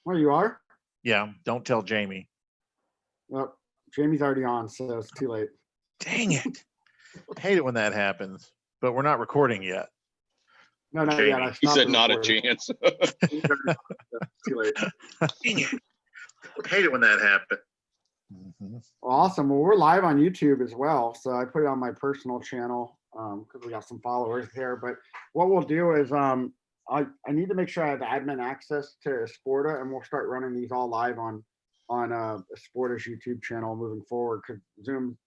Well, you are? Yeah, don't tell Jamie. Well, Jamie's already on, so it's too late. Dang it. I hate it when that happens, but we're not recording yet. No, not Jamie. yet. I He stopped said the not a recording. chance. Too late. Dang it. I hate it when that happens. Mm-hmm. Awesome. Well, we're live on YouTube as well. So I put it on my personal channel because we got some followers here. But what we'll do is I need to make sure I have admin access to Sporta, and we'll start running these all live on Sporta's YouTube channel moving forward, because Zoom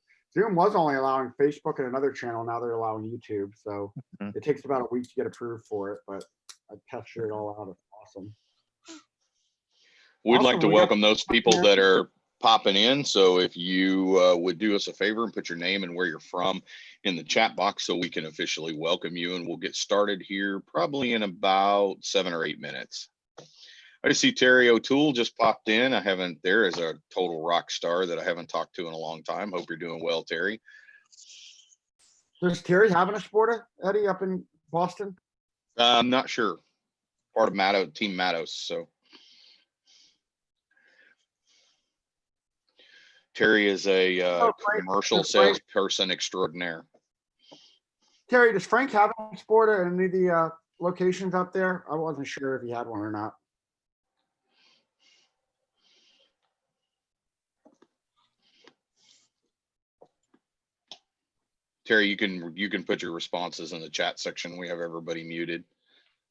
was only allowing Facebook and another channel. Now they're allowing YouTube. So it takes about a week to get approved for it, but I tested it all out. It's awesome. We'd like to welcome those people that are popping in. So if you would do us a favor and put your name and where you're from in the chat box so we can officially welcome you, and we'll get started here probably in about 7 or 8 minutes. I see Terry O'Toole just popped in. There is a total rock star that I haven't talked to in a long time. Hope you're doing well, Terry. Does Terry have an Sporta, Eddie, up in Boston? I'm not sure. Part of Team Matos, so. Terry is a commercial salesperson extraordinaire. Terry, does Frank have a Sporta in any of the locations up there? I wasn't sure if he had one or not. Terry, you can put your responses in the chat section. We have everybody muted.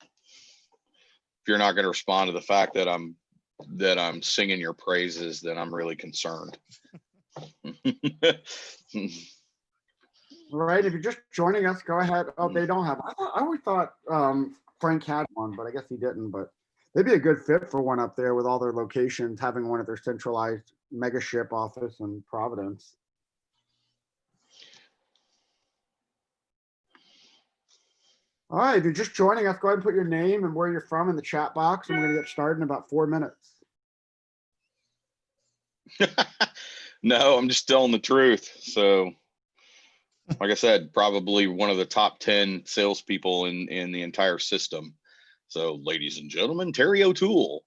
If you're not going to respond to the fact that I'm singing your praises, then I'm really concerned. All right, if you're just joining us, go ahead. Oh, they don't have. I always thought Frank had one, but I guess he didn't. But they'd be a good fit for one up there with all their locations, having one at their centralized mega ship office in Providence. All right, if you're just joining us, go ahead and put your name and where you're from in the chat box, and we're going to get started in about 4 minutes. No, I'm just telling the truth. So, like I said, probably one of the top 10 salespeople in the entire system. So, ladies and gentlemen, Terry O'Toole.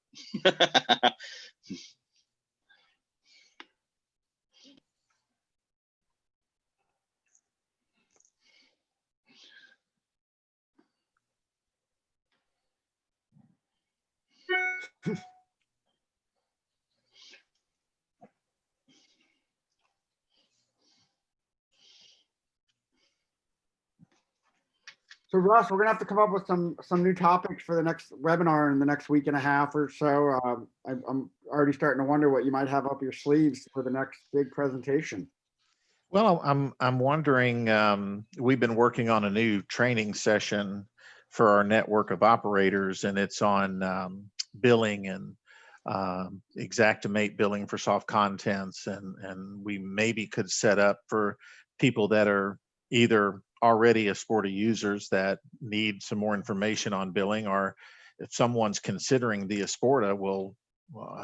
So Russ, we're gonna have to come up with some new topics for the next webinar in the next week and a half or so. I'm already starting to wonder what you might have up your sleeves for the next big presentation. Well, I'm wondering. We've been working on a new training session for our network of operators, and it's on billing and Xactimate billing for soft contents, and we maybe could set up for people that are either already Sporta users that need some more information on billing, or if someone's considering the Sporta, well,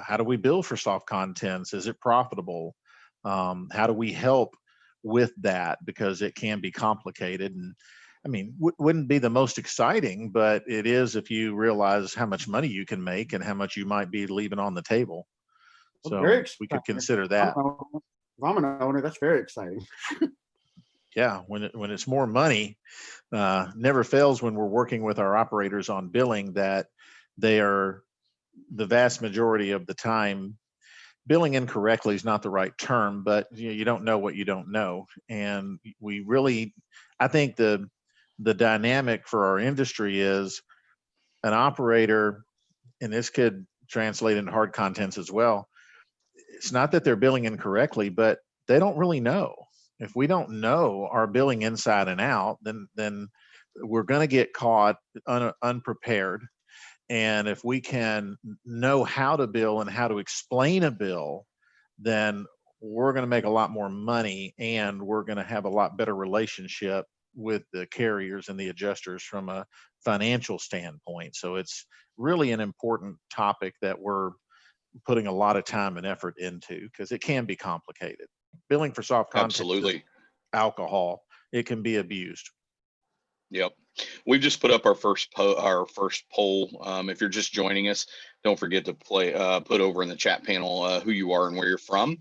how do we bill for soft contents? Is it profitable? How do we help with that? Because it can be complicated, and I mean, wouldn't be the most exciting, but it is if you realize how much money you can make and how much you might be leaving on the table. So we could consider that. If I'm an owner, that's very exciting. Yeah, when it's more money, never fails when we're working with our operators on billing that they are the vast majority of the time. Billing incorrectly is not the right term, but you don't know what you don't know. And we really, I think the dynamic for our industry is an operator, and this could translate into hard contents as well. It's not that they're billing incorrectly, but they don't really know. If we don't know our billing inside and out, then we're going to get caught unprepared. And if we can know how to bill and how to explain a bill, then we're going to make a lot more money, and we're going to have a lot better relationship with the carriers and the adjusters from a financial standpoint. So it's really an important topic that we're putting a lot of time and effort into, because it can be complicated. Billing for soft content, absolutely, alcohol, it can be abused. Yep. We've just put up our first poll. If you're just joining us, don't forget to put over in the chat panel who you are and where you're from,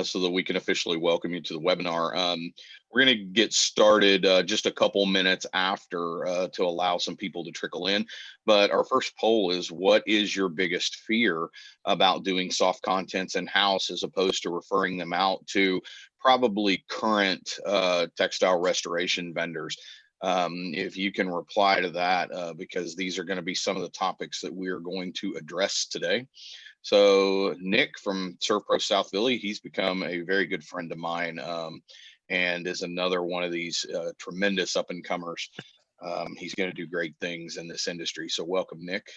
so that we can officially welcome you to the webinar. We're going to get started just a couple minutes after to allow some people to trickle in. But our first poll is, what is your biggest fear about doing soft contents in-house as opposed to referring them out to probably current textile restoration vendors? If you can reply to that, because these are going to be some of the topics that we are going to address today. So Nick from Surf Pro South Philly, he's become a very good friend of mine, and is another one of these tremendous up and comers. He's going to do great things in this industry. So welcome, Nick.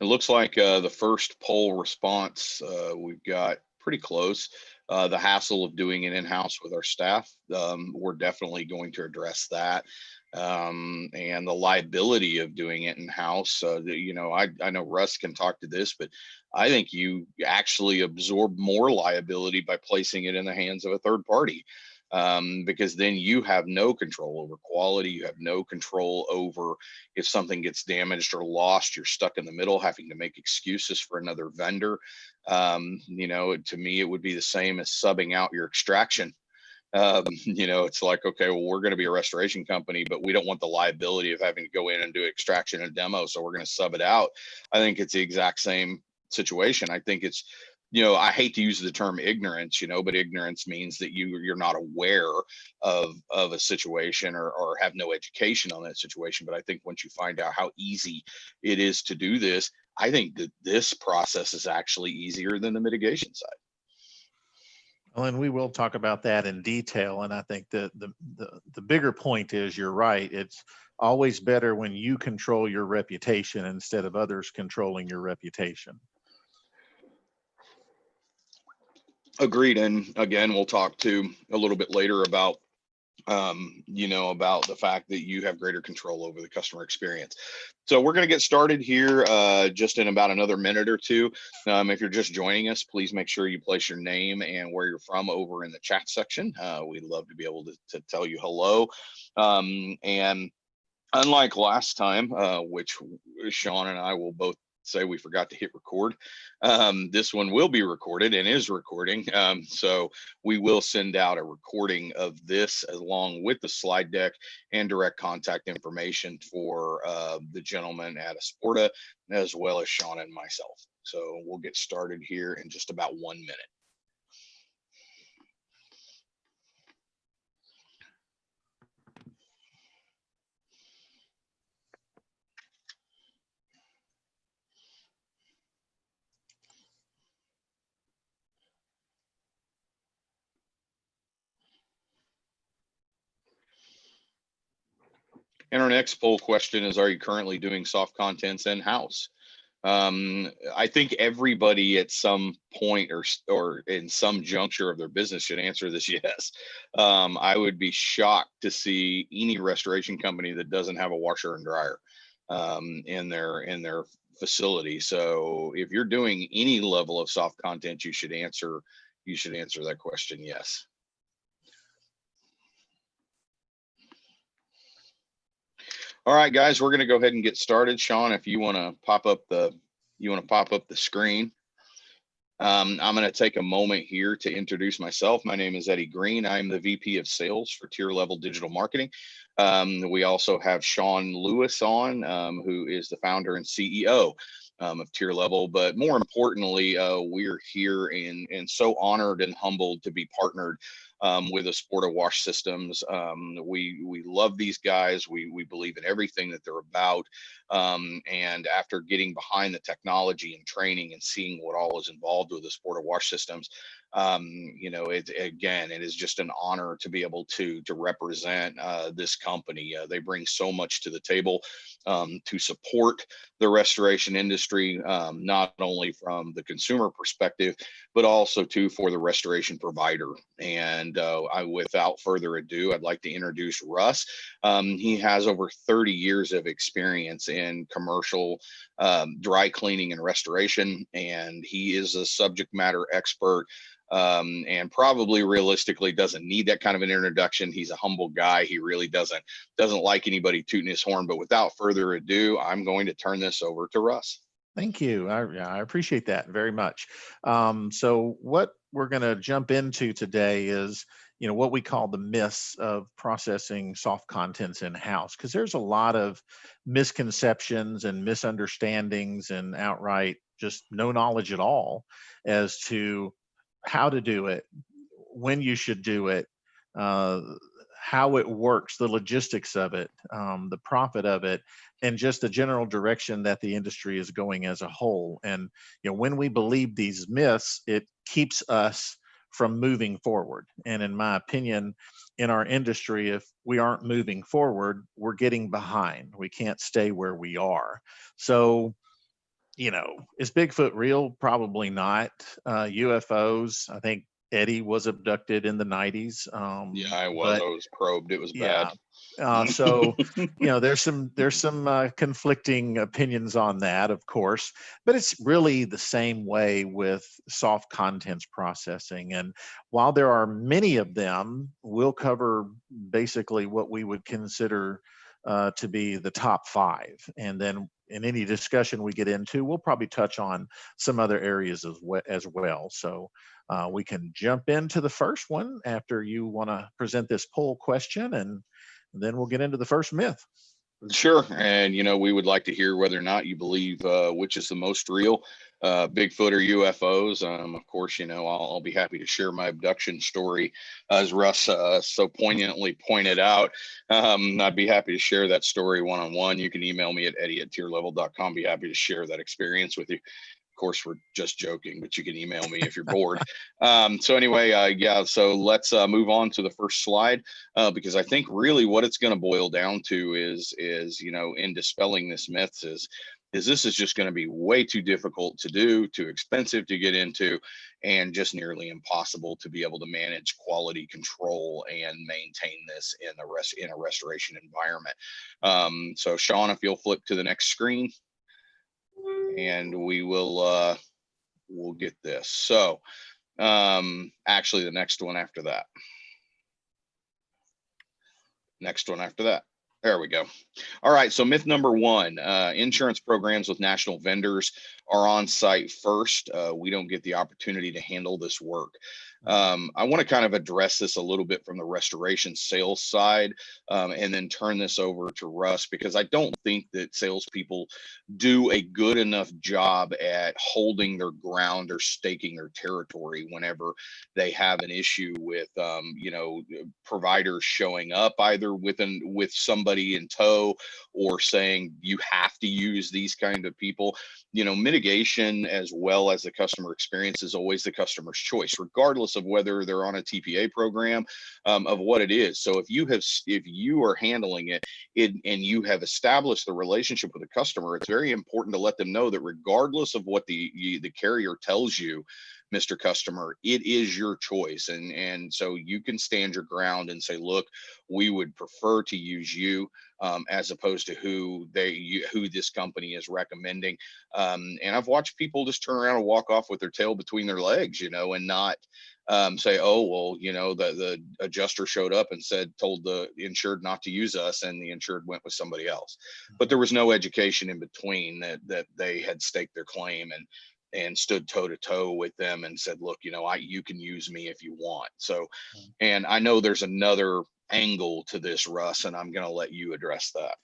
It looks like the first poll response, we've got pretty close. The hassle of doing it in-house with our staff, we're definitely going to address that. And the liability of doing it in-house. You know, I know Russ can talk to this, but I think you actually absorb more liability by placing it in the hands of a third party. Because then you have no control over quality. You have no control over if something gets damaged or lost. You're stuck in the middle, having to make excuses for another vendor. You know, to me, it would be the same as subbing out your extraction. You know, it's like, okay, well, we're going to be a restoration company, but we don't want the liability of having to go in and do extraction and demo, so we're going to sub it out. I think it's the exact same situation. I think it's, you know, I hate to use the term ignorance, you know, but ignorance means that you're not aware of a situation, or have no education on that situation. But I think once you find out how easy it is to do this, I think that this process is actually easier than the mitigation side. Well, and we will talk about that in detail. And I think the bigger point is, you're right. It's always better when you control your reputation instead of others controlling your reputation. Agreed. And again, we'll talk to a little bit later about, you know, about the fact that you have greater control over the customer experience. So we're going to get started here just in about another minute or two. If you're just joining us, please make sure you place your name and where you're from over in the chat section. We'd love to be able to tell you hello. And unlike last time, which Sean and I will both say we forgot to hit record, this one will be recorded and is recording. So we will send out a recording of this along with the slide deck and direct contact information for the gentleman at Asporta, as well as Sean and myself. So we'll get started here in just about 1 minute. And our next poll question is, are you currently doing soft contents in-house? I think everybody at some point or in some juncture of their business should answer this yes. I would be shocked to see any restoration company that doesn't have a washer and dryer in their facility. So if you're doing any level of soft content, you should answer that question yes. All right, guys, we're going to go ahead and get started. Sean, if you want to pop up the screen. I'm going to take a moment here to introduce myself. My name is Eddie Green. I'm the VP of Sales for Tier Level Digital Marketing. We also have Sean Lewis on, who is the founder and CEO of Tier Level. But more importantly, we're here and so honored and humbled to be partnered with Asporta Wash Systems. We love these guys. We believe in everything that they're about. And after getting behind the technology and training and seeing what all is involved with Asporta Wash Systems, It is just an honor to be able to represent this company. They bring so much to the table to support the restoration industry, not only from the consumer perspective, but also too for the restoration provider. And without further ado, I'd like to introduce Russ. He has over 30 years of experience in commercial dry cleaning and restoration, and he is a subject matter expert, and probably realistically doesn't need that kind of an introduction. He's a humble guy. He really doesn't like anybody tooting his horn. But without further ado, I'm going to turn this over to Russ. Thank you. I appreciate that very much. So what we're going to jump into today is, what we call the myths of processing soft contents in-house, because there's a lot of misconceptions and misunderstandings and outright just no knowledge at all as to how to do it, when you should do it, how it works, the logistics of it, the profit of it, and just the general direction that the industry is going as a whole. And when we believe these myths, it keeps us from moving forward. And in my opinion, in our industry, if we aren't moving forward, we're getting behind. We can't stay where we are. So, is Bigfoot real? Probably not. UFOs, I think Eddie was abducted in the 90s. Yeah, I was probed. It was bad. So there's some conflicting opinions on that, of course, but it's really the same way with soft contents processing. And while there are many of them, we'll cover basically what we would consider to be the top 5. And then in any discussion we get into, we'll probably touch on some other areas as well. So we can jump into the first one after you want to present this poll question, and then we'll get into the first myth. Sure. And, we would like to hear whether or not you believe which is the most real, Bigfoot or UFOs. Of course, I'll be happy to share my abduction story, as Russ so poignantly pointed out. I'd be happy to share that story one-on-one. You can email me at eddie@tierlevel.com. Be happy to share that experience with you. Of course, we're just joking, but you can email me if you're bored. So anyway, so let's move on to the first slide, because I think really what it's going to boil down to is in dispelling this myth is this is just going to be way too difficult to do, too expensive to get into, and just nearly impossible to be able to manage quality control and maintain this in a restoration environment. So Sean, if you'll flip to the next screen, and we'll get this. So actually the next one after that. There we go. All right, so myth number 1, insurance programs with national vendors are on site first. We don't get the opportunity to handle this work. I want to kind of address this a little bit from the restoration sales side, and then turn this over to Russ, because I don't think that salespeople do a good enough job at holding their ground or staking their territory whenever they have an issue with, providers showing up either with somebody in tow or saying you have to use these kind of people. Mitigation as well as the customer experience is always the customer's choice, regardless of whether they're on a TPA program, of what it is. So if you are handling it and you have established the relationship with the customer, it's very important to let them know that regardless of what the carrier tells you, Mr. Customer, it is your choice. And so you can stand your ground and say, look, we would prefer to use you, as opposed to who this company is recommending. And I've watched people just turn around and walk off with their tail between their legs, and not say, oh, well, the adjuster showed up and told the insured not to use us, and the insured went with somebody else. But there was no education in between that they had staked their claim and stood toe to toe with them and said, look, you can use me if you want. So, and I know there's another angle to this, Russ, and I'm going to let you address that.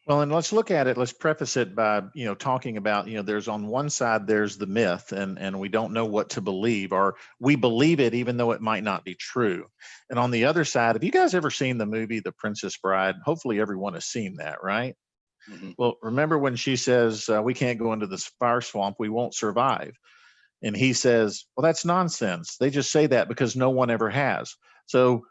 Well, and let's look at it. Let's preface it by, talking about, there's on one side, there's the myth, and we don't know what to believe, or we believe it even though it might not be true. And on the other side, have you guys ever seen the movie The Princess Bride? Hopefully everyone has seen that, right? Mm-hmm. Well, remember when she says, we can't go into this fire swamp, we won't survive. And he says, well, that's nonsense. They just say that because no one ever has. So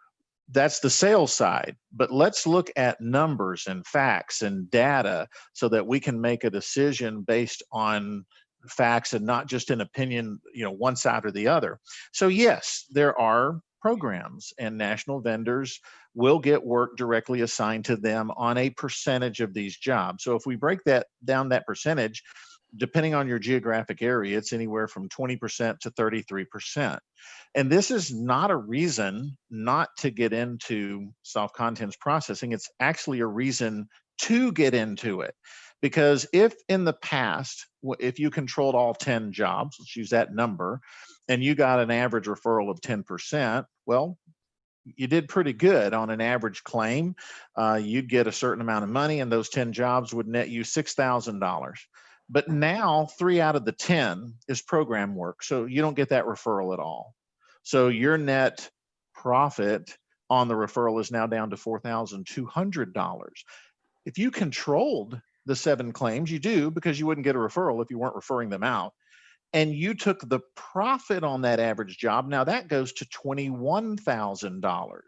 that's the sales side. But let's look at numbers and facts and data so that we can make a decision based on facts and not just an opinion, one side or the other. So yes, there are programs, and national vendors will get work directly assigned to them on a percentage of these jobs. So if we break that down, that percentage, depending on your geographic area, it's anywhere from 20% to 33%. And this is not a reason not to get into soft contents processing. It's actually a reason to get into it. Because if in the past, if you controlled all 10 jobs, let's use that number, and you got an average referral of 10%, well, you did pretty good on an average claim. You'd get a certain amount of money, and those 10 jobs would net you $6,000. But now 3 out of the 10 is program work. So you don't get that referral at all. So your net profit on the referral is now down to $4,200. If you controlled the 7 claims, you do, because you wouldn't get a referral if you weren't referring them out, and you took the profit on that average job, now that goes to $21,000,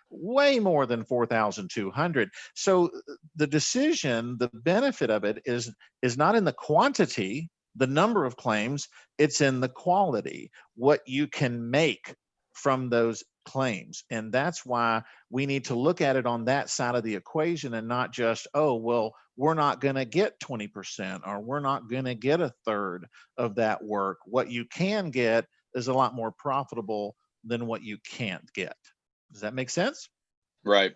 way more than 4,200. So the decision, the benefit of it is not in the quantity, the number of claims, it's in the quality, what you can make from those claims. And that's why we need to look at it on that side of the equation, and not just, oh, well, we're not going to get 20%, or we're not going to get a third of that work. What you can get is a lot more profitable than what you can't get. Does that make sense? Right.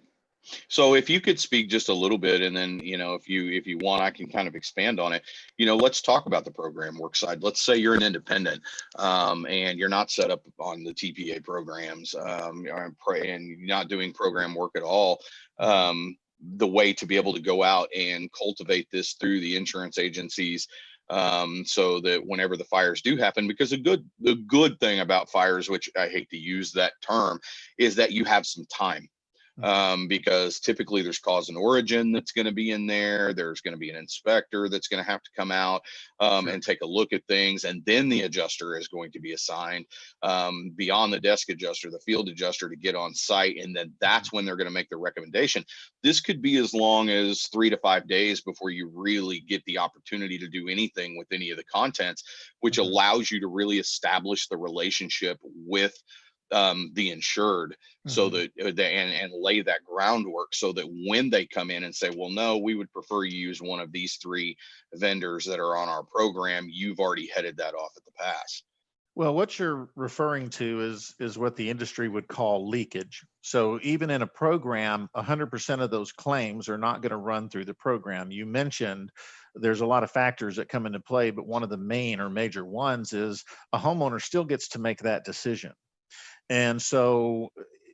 So if you could speak just a little bit, and then, if you want, I can kind of expand on it. Let's talk about the program work side. Let's say you're an independent, and you're not set up on the TPA programs, and you're not doing program work at all. The way to be able to go out and cultivate this through the insurance agencies, so that whenever the fires do happen, because the good thing about fires, which I hate to use that term, is that you have some time. Because typically there's cause and origin that's going to be in there. There's going to be an inspector that's going to have to come out and take a look at things. And then the adjuster is going to be assigned, beyond the desk adjuster, the field adjuster, to get on site. And then that's when they're going to make the recommendation. This could be as long as 3 to 5 days before you really get the opportunity to do anything with any of the contents, which allows you to really establish the relationship with the insured, so that and lay that groundwork, so that when they come in and say, well, no, we would prefer you use one of these 3 vendors that are on our program, you've already headed that off at the pass. Well, what you're referring to is what the industry would call leakage. So even in a program, 100% of those claims are not going to run through the program. You mentioned there's a lot of factors that come into play, but one of the main or major ones is a homeowner still gets to make that decision. And so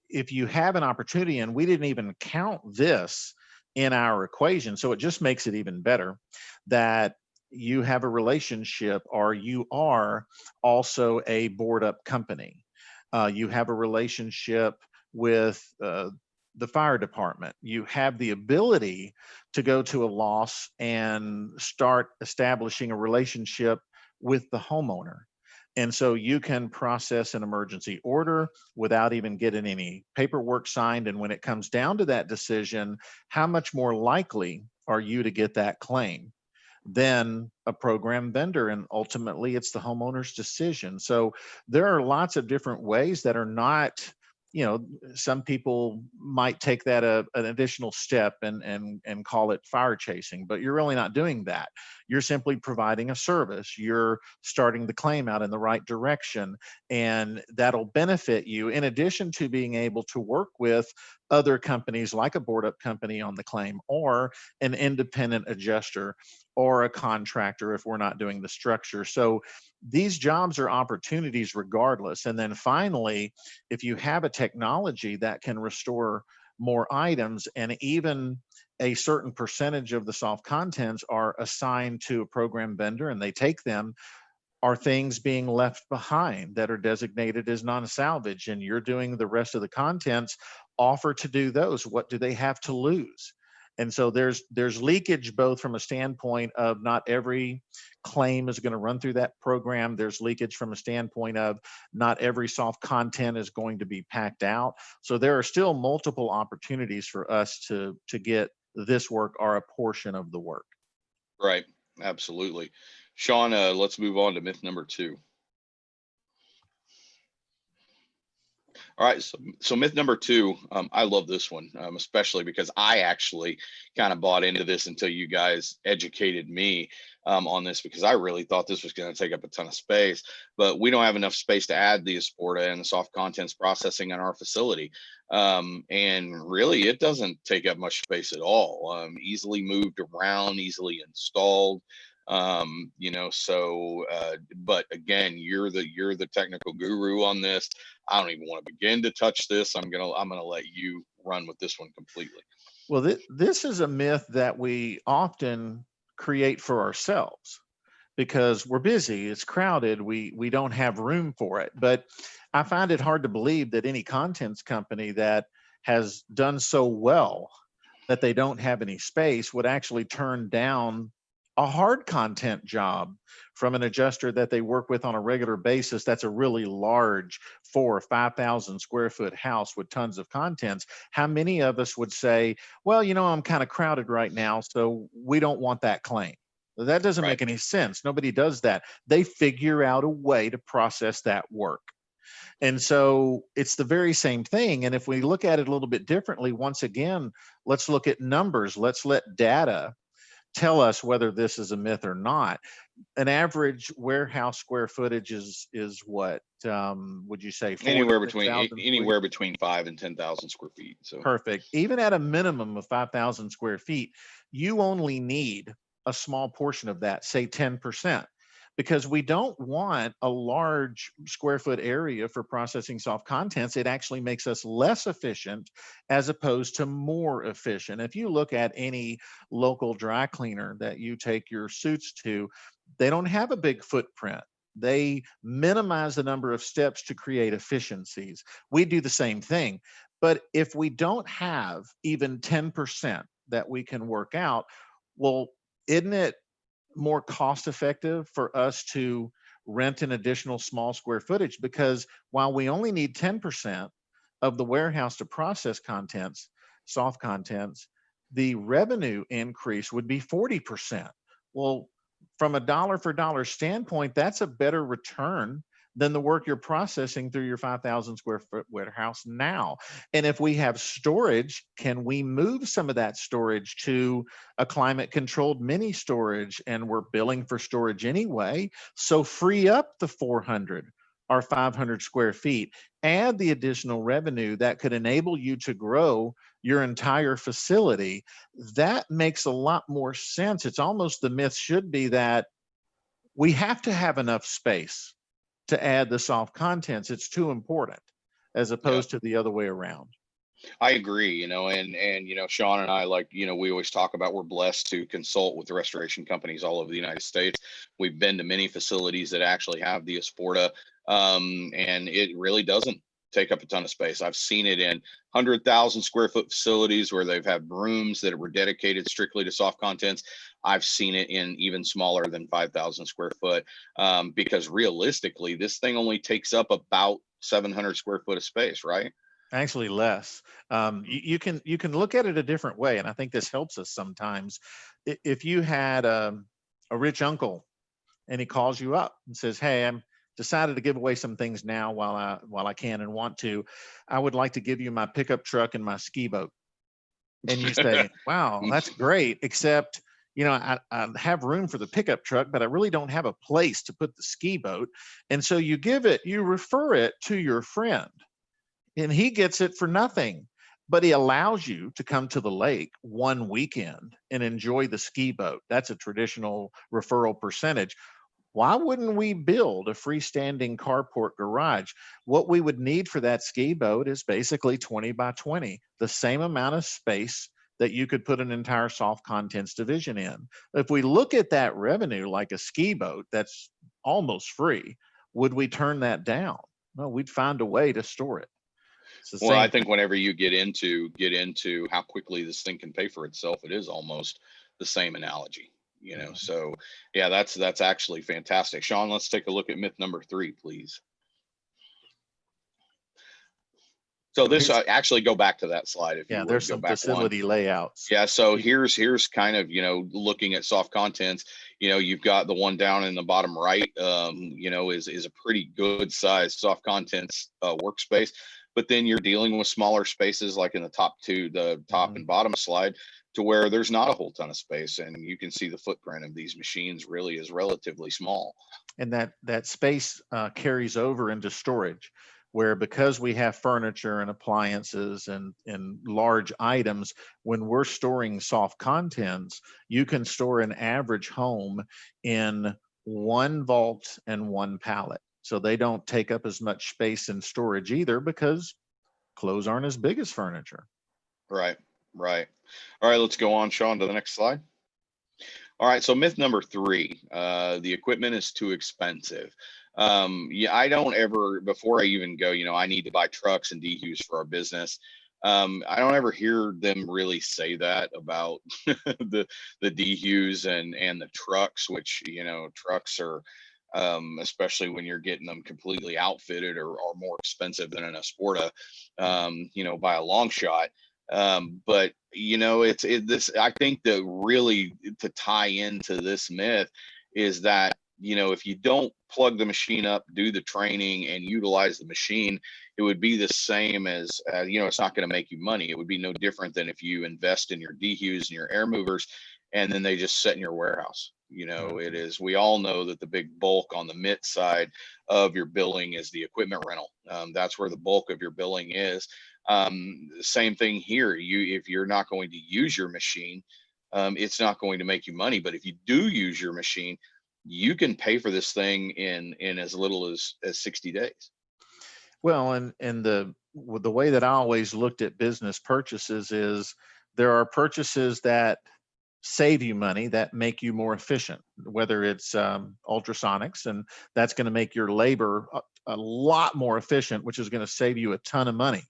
if you have an opportunity, and we didn't even count this in our equation, so it just makes it even better, that you have a relationship, or you are also a board up company. You have a relationship with the fire department. You have the ability to go to a loss and start establishing a relationship with the homeowner. And so you can process an emergency order without even getting any paperwork signed. And when it comes down to that decision, how much more likely are you to get that claim than a program vendor? And ultimately, it's the homeowner's decision. So there are lots of different ways that are not, some people might take that an additional step and call it fire chasing, but you're really not doing that. You're simply providing a service. You're starting the claim out in the right direction, and that'll benefit you, in addition to being able to work with other companies like a board up company on the claim, or an independent adjuster, or a contractor if we're not doing the structure. So these jobs are opportunities regardless. And then finally, if you have a technology that can restore more items, and even a certain percentage of the soft contents are assigned to a program vendor and they take them, are things being left behind that are designated as non-salvage, and you're doing the rest of the contents, offer to do those. What do they have to lose? And so there's leakage both from a standpoint of not every claim is going to run through that program. There's leakage from a standpoint of not every soft content is going to be packed out. So there are still multiple opportunities for us to get this work or a portion of the work. Right. Absolutely. Sean, let's move on to myth number 2. All right, so myth number 2, I love this one, especially because I actually kind of bought into this until you guys educated me on this, because I really thought this was going to take up a ton of space, but we don't have enough space to add the Asporta and the soft contents processing in our facility. And really, it doesn't take up much space at all. Easily moved around, easily installed. But again, you're the technical guru on this. I don't even want to begin to touch this. I'm gonna let you run with this one completely. Well, this is a myth that we often create for ourselves because we're busy, it's crowded, we don't have room for it. But I find it hard to believe that any contents company that has done so well that they don't have any space would actually turn down a hard content job from an adjuster that they work with on a regular basis. That's a really large 4,000 or 5,000 square foot house with tons of contents. How many of us would say, well, I'm kind of crowded right now, so we don't want that claim? That doesn't Right. make any sense. Nobody does that. They figure out a way to process that work. And so it's the very same thing. And if we look at it a little bit differently, once again, let's look at numbers. Let's let data tell us whether this is a myth or not. An average warehouse square footage is what would you say? Anywhere between 5 and 10,000 square feet. So perfect. Even at a minimum of 5,000 square feet, you only need a small portion of that, say 10%. Because we don't want a large square foot area for processing soft contents. It actually makes us less efficient as opposed to more efficient. If you look at any local dry cleaner that you take your suits to, they don't have a big footprint. They minimize the number of steps to create efficiencies. We do the same thing. But if we don't have even 10% that we can work out, well, isn't it more cost effective for us to rent an additional small square footage? Because while we only need 10% of the warehouse to process contents, soft contents, the revenue increase would be 40%. Well, from a dollar for dollar standpoint, that's a better return than the work you're processing through your 5,000 square foot warehouse now. And if we have storage, can we move some of that storage to a climate controlled mini storage? And we're billing for storage anyway. So free up the 400 or 500 square feet, add the additional revenue that could enable you to grow your entire facility. That makes a lot more sense. It's almost, the myth should be that we have to have enough space to add the soft contents. It's too important, as opposed to the other way around. I agree, and Sean and I, we always talk about, we're blessed to consult with the restoration companies all over the United States. We've been to many facilities that actually have the Asporta, and it really doesn't take up a ton of space. I've seen it in 100,000 square foot facilities where they've had rooms that were dedicated strictly to soft contents. I've seen it in even smaller than 5,000 square foot, because realistically, this thing only takes up about 700 square foot of space, right? Actually less. You can look at it a different way, and I think this helps us sometimes. If you had a rich uncle and he calls you up and says, hey, I'm decided to give away some things now while I can and want to. I would like to give you my pickup truck and my ski boat. And you say, wow, that's great, except I have room for the pickup truck, but I really don't have a place to put the ski boat. And so you refer it to your friend, and he gets it for nothing, but he allows you to come to the lake one weekend and enjoy the ski boat. That's a traditional referral percentage. Why wouldn't we build a freestanding carport garage? What we would need for that ski boat is basically 20 by 20, the same amount of space that you could put an entire soft contents division in. If we look at that revenue like a ski boat that's almost free, would we turn that down? No, we'd find a way to store it. It's the Well, I same. think whenever you get into how quickly this thing can pay for itself, it is almost the same analogy, you know. So yeah, that's actually fantastic. Sean, let's take a look at myth number 3, please. So this actually go back to that slide if you would. There's Go some back one. facility layouts. Yeah, so here's kind of, you know, looking at soft contents, you know, you've got the one down in the bottom right, you know, is a pretty good size soft contents workspace. But then you're dealing with smaller spaces like in the top two, the top and bottom slide, to where there's not a whole ton of space, and you can see the footprint of these machines really is relatively small. And that space carries over into storage, where because we have furniture and appliances and large items, when we're storing soft contents, you can store an average home in one vault and one pallet. So they don't take up as much space in storage either, because clothes aren't as big as furniture. Right, right. All right, let's go on, Sean, to the next slide. All right, so myth number 3, the equipment is too expensive. Yeah, I don't ever, before I even go, you know, I need to buy trucks and DHUs for our business. I don't ever hear them really say that about the DHUs and the trucks, which, you know, trucks are, especially when you're getting them completely outfitted, or more expensive than an Esporta, you know, by a long shot. But you know, this, I think that really to tie into this myth is that, you know, if you don't plug the machine up, do the training and utilize the machine, it would be the same as, you know, it's not going to make you money. It would be no different than if you invest in your DHUs and your air movers and then they just sit in your warehouse. You know, it is, we all know that the big bulk on the MIT side of your billing is the equipment rental. That's where the bulk of your billing is. Same thing here. If you're not going to use your machine, it's not going to make you money. But if you do use your machine, you can pay for this thing in as little as 60 days. Well, and the way that I always looked at business purchases is there are purchases that save you money, that make you more efficient, whether it's ultrasonics, and that's going to make your labor a lot more efficient, which is going to save you a ton of money.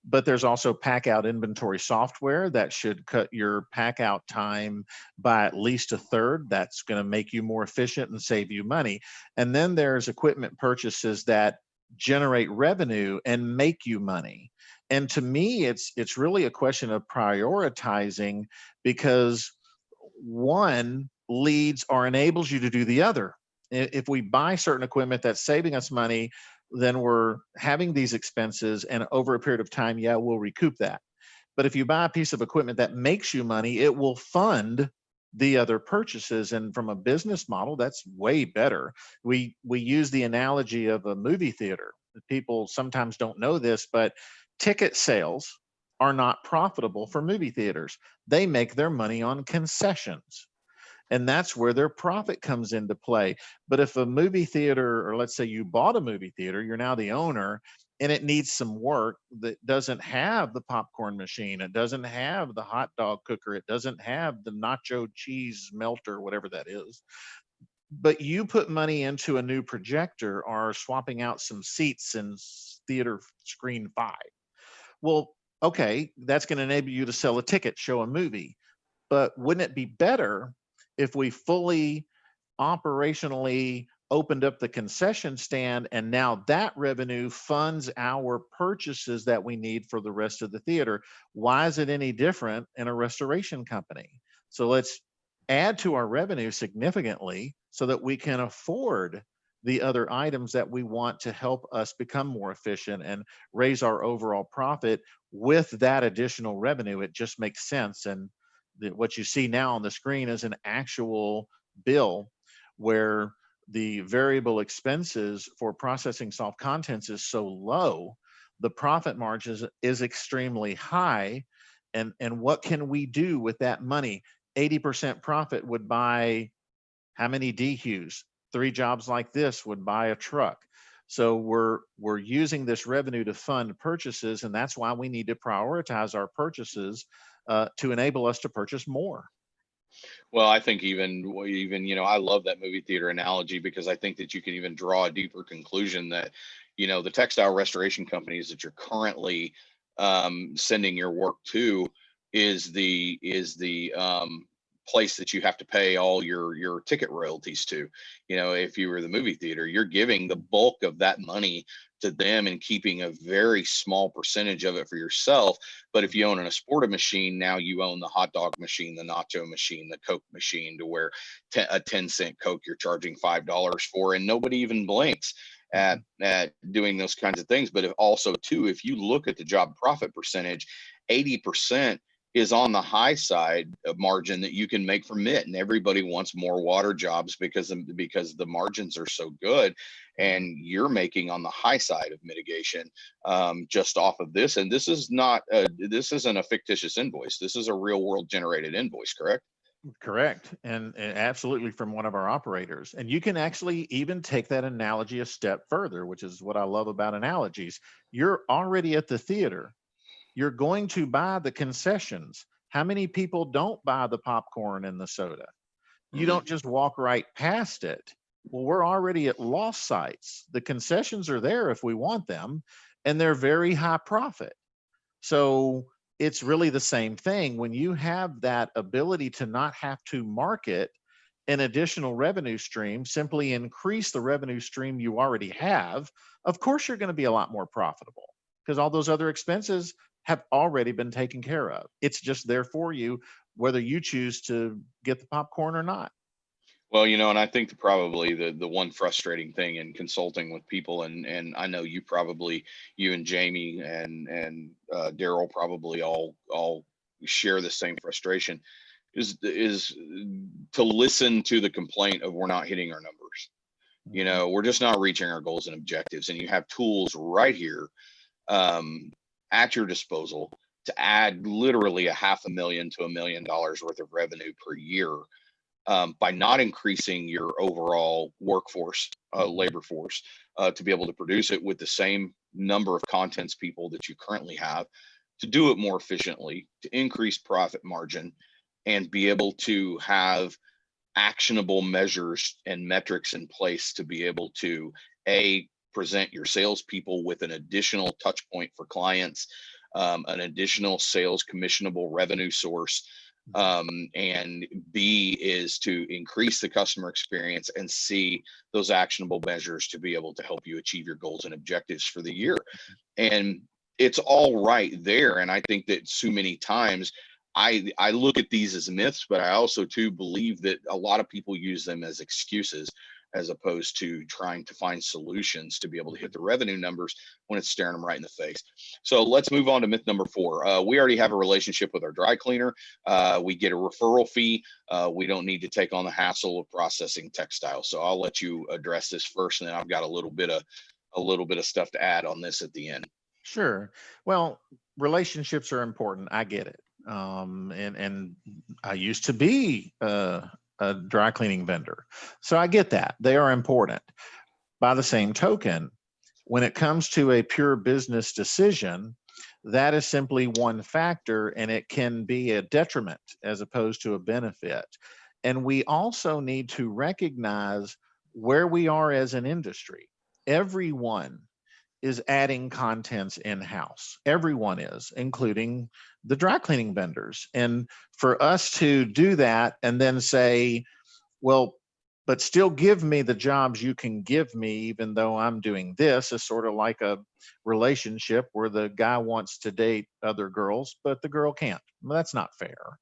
But there's also pack out inventory software that should cut your pack out time by at least a third. That's going to make you more efficient and save you money. And then there's equipment purchases that generate revenue and make you money. And to me, it's really a question of prioritizing, because one leads or enables you to do the other. If we buy certain equipment that's saving us money, then we're having these expenses, and over a period of time, yeah, we'll recoup that. But if you buy a piece of equipment that makes you money, it will fund the other purchases. And from a business model, that's way better. We use the analogy of a movie theater. People sometimes don't know this, but ticket sales are not profitable for movie theaters. They make their money on concessions. And that's where their profit comes into play. But if a movie theater, or let's say you bought a movie theater, you're now the owner, and it needs some work, that doesn't have the popcorn machine, it doesn't have the hot dog cooker, it doesn't have the nacho cheese melter, whatever that is, but you put money into a new projector or swapping out some seats in theater screen 5. Well, okay, that's going to enable you to sell a ticket, show a movie. But wouldn't it be better if we fully operationally opened up the concession stand, and now that revenue funds our purchases that we need for the rest of the theater? Why is it any different in a restoration company? So let's add to our revenue significantly so that we can afford the other items that we want to help us become more efficient and raise our overall profit with that additional revenue. It just makes sense. And what you see now on the screen is an actual bill where the variable expenses for processing soft contents is so low, the profit margin is extremely high. And what can we do with that money? 80% profit would buy how many DHUs? 3 jobs like this would buy a truck. So we're using this revenue to fund purchases, and that's why we need to prioritize our purchases to enable us to purchase more. Well, I think even, I love that movie theater analogy because I think that you can even draw a deeper conclusion that, the textile restoration companies that you're currently sending your work to is the place that you have to pay all your ticket royalties to. If you were the movie theater, you're giving the bulk of that money to them and keeping a very small percentage of it for yourself. But if you own an Esporta machine, now you own the hot dog machine, the nacho machine, the Coke machine, to where a 10-cent Coke you're charging $5 for, and nobody even blinks at doing those kinds of things. But also too, if you look at the job profit percentage, 80% is on the high side of margin that you can make from it. And everybody wants more water jobs because the margins are so good, and you're making on the high side of mitigation just off of this. And this isn't a fictitious invoice. This is a real world generated invoice, correct? Correct. And absolutely from one of our operators. And you can actually even take that analogy a step further, which is what I love about analogies. You're already at the theater. You're going to buy the concessions. How many people don't buy the popcorn and the soda? You don't just walk right past it. Well, we're already at lost sites. The concessions are there if we want them, and they're very high profit. So it's really the same thing. When you have that ability to not have to market an additional revenue stream, simply increase the revenue stream you already have, of course you're going to be a lot more profitable because all those other expenses have already been taken care of. It's just there for you, whether you choose to get the popcorn or not. Well, and I think probably the one frustrating thing in consulting with people, and I know you and Jamie and Daryl probably all share the same frustration, is to listen to the complaint of we're not hitting our numbers. We're just not reaching our goals and objectives, and you have tools right here at your disposal to add literally $500,000 to $1 million worth of revenue per year. By not increasing your overall workforce, labor force, to be able to produce it with the same number of contents people that you currently have, to do it more efficiently, to increase profit margin, and be able to have actionable measures and metrics in place to be able to present your salespeople with an additional touch point for clients, an additional sales commissionable revenue source. And B is to increase the customer experience, and C, those actionable measures to be able to help you achieve your goals and objectives for the year. And it's all right there. And I think that so many times I look at these as myths, but I also too believe that a lot of people use them as excuses, as opposed to trying to find solutions to be able to hit the revenue numbers when it's staring them right in the face. So let's move on to myth number 4. We already have a relationship with our dry cleaner. We get a referral fee. We don't need to take on the hassle of processing textiles. So I'll let you address this first, and then I've got a little bit of stuff to add on this at the end. Sure. Well, relationships are important. I get it. And I used to be a dry cleaning vendor, so I get that they are important. By the same token, when it comes to a pure business decision, that is simply one factor, and it can be a detriment as opposed to a benefit. And we also need to recognize where we are as an industry. Everyone is adding contents in-house. Everyone is, including the dry cleaning vendors. And for us to do that and then say, well, but still give me the jobs you can give me, even though I'm doing this, is sort of like a relationship where the guy wants to date other girls, but the girl can't. Well, that's not fair.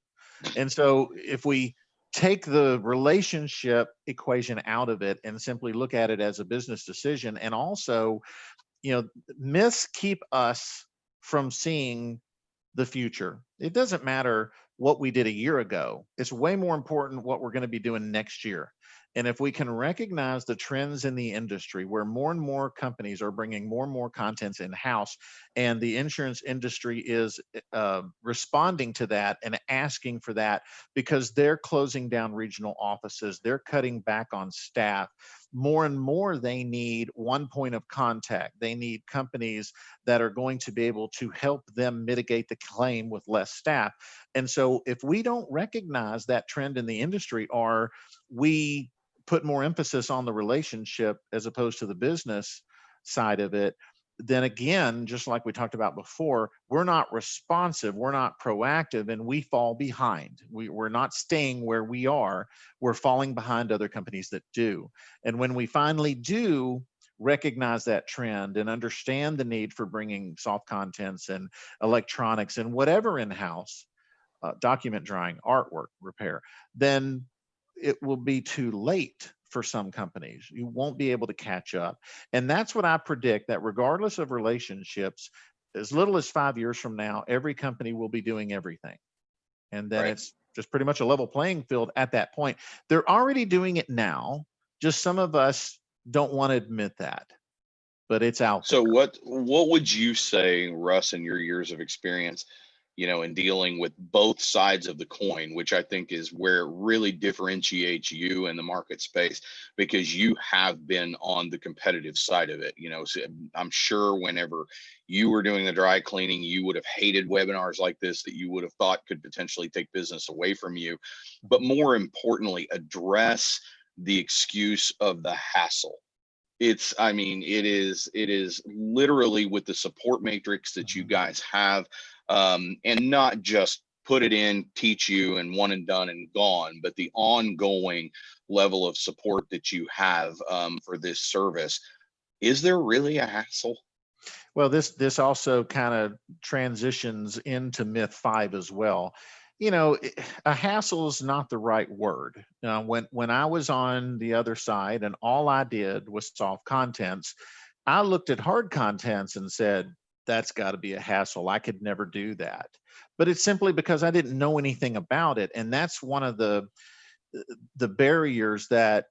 And so if we take the relationship equation out of it and simply look at it as a business decision, and also, myths keep us from seeing the future. It doesn't matter what we did a year ago. It's way more important what we're going to be doing next year. And if we can recognize the trends in the industry where more and more companies are bringing more and more contents in-house, and the insurance industry is responding to that and asking for that because they're closing down regional offices, they're cutting back on staff, more and more they need one point of contact. They need companies that are going to be able to help them mitigate the claim with less staff. And so if we don't recognize that trend in the industry, or we put more emphasis on the relationship as opposed to the business side of it, then again, just like we talked about before, we're not responsive, we're not proactive, and we fall behind. We're not staying where we are, we're falling behind other companies that do. And when we finally do recognize that trend and understand the need for bringing soft contents and electronics and whatever in-house, document drawing, artwork, repair, then it will be too late for some companies. You won't be able to catch up. And that's what I predict, that regardless of relationships, as little as 5 years from now, every company will be doing everything. And then Right. it's just pretty much a level playing field at that point. They're already doing it now. Just some of us don't want to admit that, but it's out there. So what would you say, Russ, in your years of experience, in dealing with both sides of the coin, which I think is where it really differentiates you in the market space, because you have been on the competitive side of it. So I'm sure whenever you were doing the dry cleaning, you would have hated webinars like this that you would have thought could potentially take business away from you. But more importantly, address the excuse of the hassle. It is literally with the support matrix that you guys have, and not just put it in, teach you, and one and done and gone, but the ongoing level of support that you have for this service. Is there really a hassle? Well, this also kind of transitions into myth 5 as well. A hassle is not the right word. When I was on the other side and all I did was soft contents, I looked at hard contents and said, that's got to be a hassle. I could never do that. But it's simply because I didn't know anything about it. And that's one of the barriers that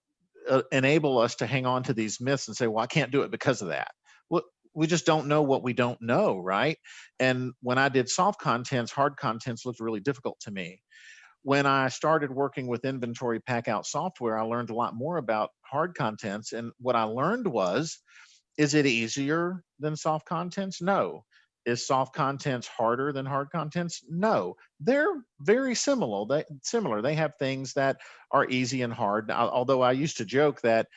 enable us to hang on to these myths and say, well, I can't do it because of that. Well, we just don't know what we don't know, right? And when I did soft contents, hard contents looked really difficult to me. When I started working with inventory pack out software, I learned a lot more about hard contents. And what I learned was, is it easier than soft contents? No. Is soft contents harder than hard contents? No. They're very similar. They have things that are easy and hard. Although I used to joke that,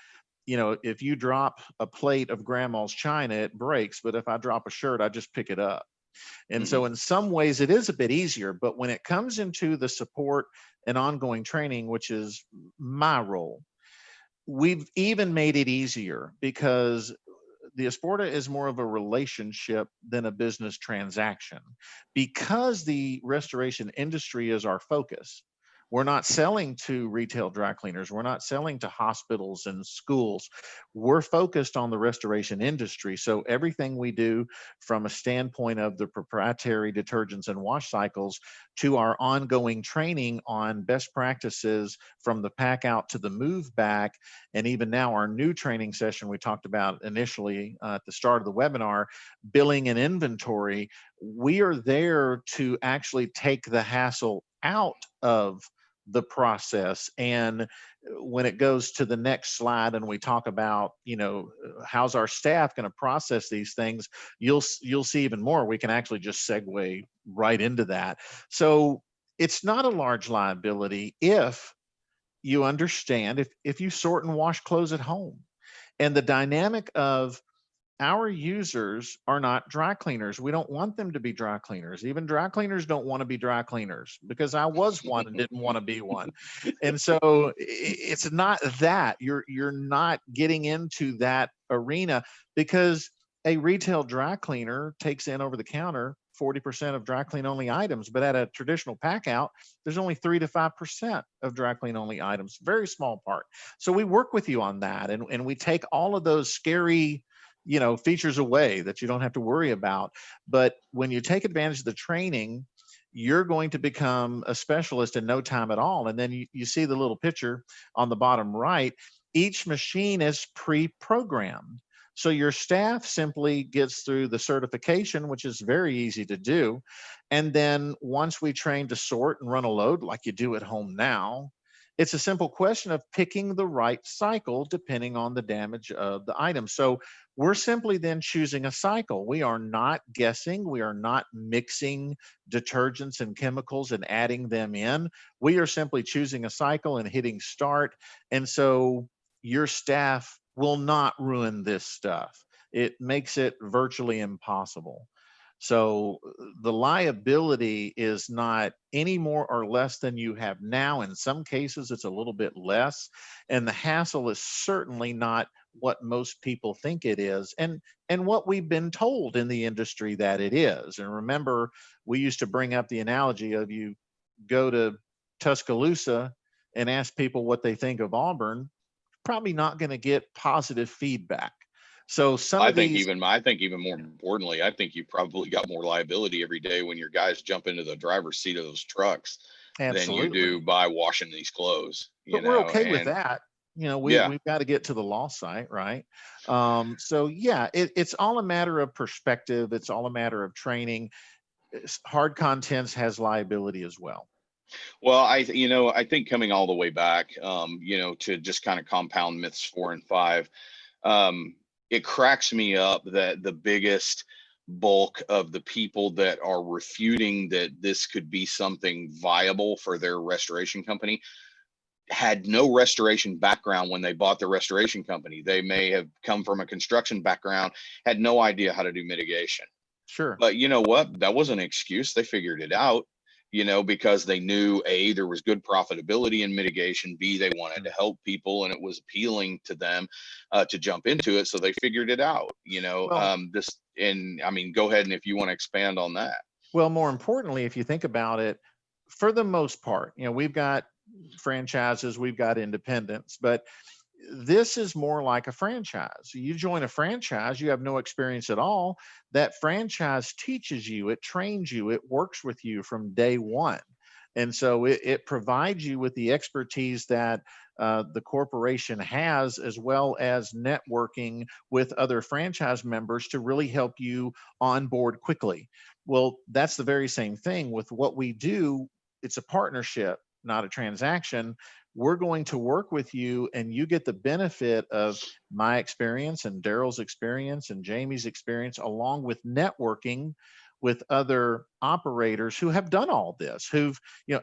if you drop a plate of grandma's china, it breaks. But if I drop a shirt, I just pick it up. And so in some ways it is a bit easier, but when it comes into the support and ongoing training, which is my role, we've even made it easier because the Esporta is more of a relationship than a business transaction. Because the restoration industry is our focus, we're not selling to retail dry cleaners. We're not selling to hospitals and schools. We're focused on the restoration industry. So everything we do, from a standpoint of the proprietary detergents and wash cycles to our ongoing training on best practices from the pack out to the move back, and even now our new training session we talked about initially at the start of the webinar, billing and inventory, we are there to actually take the hassle out of the process. And when it goes to the next slide and we talk about, how's our staff going to process these things, you'll see even more. We can actually just segue right into that. So it's not a large liability if you understand, if you sort and wash clothes at home. And the dynamic of our users are not dry cleaners. We don't want them to be dry cleaners. Even dry cleaners don't want to be dry cleaners, because I was one and didn't want to be one. And so it's not that you're not getting into that arena, because a retail dry cleaner takes in over the counter 40% of dry clean only items, but at a traditional pack out, there's only 3 to 5% of dry clean only items, very small part. So we work with you on that, and we take all of those scary features away that you don't have to worry about. But when you take advantage of the training, you're going to become a specialist in no time at all. And then you see the little picture on the bottom right. Each machine is pre-programmed. So your staff simply gets through the certification, which is very easy to do. And then once we train to sort and run a load like you do at home now, it's a simple question of picking the right cycle depending on the damage of the item. So we're simply then choosing a cycle. We are not guessing. We are not mixing detergents and chemicals and adding them in. We are simply choosing a cycle and hitting start. And so your staff will not ruin this stuff. It makes it virtually impossible. So the liability is not any more or less than you have now. In some cases, it's a little bit less. And the hassle is certainly not what most people think it is, and what we've been told in the industry that it is. And remember, we used to bring up the analogy of you go to Tuscaloosa and ask people what they think of Auburn, probably not going to get positive feedback. So some of these, I think even more importantly, I think you probably got more liability every day when your guys jump into the driver's seat of those trucks than you do absolutely, by washing these clothes, you but we're know, okay with and that. You know, yeah. we've got to get to the law site, right? So yeah, it's all a matter of perspective. It's all a matter of training. Hard contents has liability as well. Well, I think coming all the way back, to just kind of compound myths 4 and 5, it cracks me up that the biggest bulk of the people that are refuting that this could be something viable for their restoration company had no restoration background when they bought the restoration company. They may have come from a construction background, had no idea how to do mitigation. Sure. But you know what? That wasn't an excuse. They figured it out, because they knew A, there was good profitability in mitigation, B, they wanted to help people and it was appealing to them to jump into it. So they figured it out, Well, and I mean, go ahead and if you want to expand on that. well, more importantly, if you think about it, for the most part, we've got franchises, we've got independents, but this is more like a franchise. You join a franchise, you have no experience at all. That franchise teaches you, it trains you, it works with you from day one. And so it provides you with the expertise that the corporation has, as well as networking with other franchise members to really help you onboard quickly. Well, that's the very same thing with what we do. It's a partnership, not a transaction. We're going to work with you and you get the benefit of my experience and Daryl's experience and Jamie's experience, along with networking with other operators who have done all this,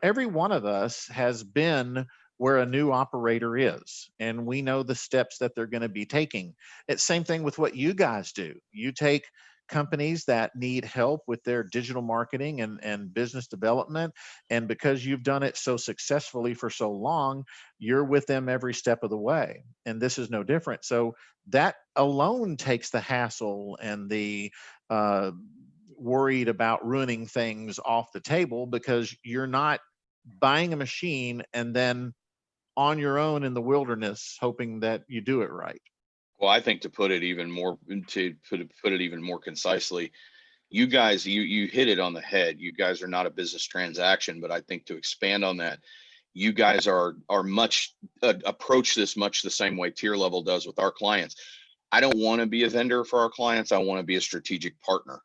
every one of us has been where a new operator is, and we know the steps that they're going to be taking. It's same thing with what you guys do. You take companies that need help with their digital marketing and business development. And because you've done it so successfully for so long, you're with them every step of the way. And this is no different. So that alone takes the hassle and the worried about ruining things off the table, because you're not buying a machine and then on your own in the wilderness hoping that you do it right. Well, I think to put it even more concisely, you guys, you hit it on the head. You guys are not a business transaction, but I think to expand on that, you guys are much approach this much the same way Tier Level does with our clients. I don't want to be a vendor for our clients. I want to be a strategic partner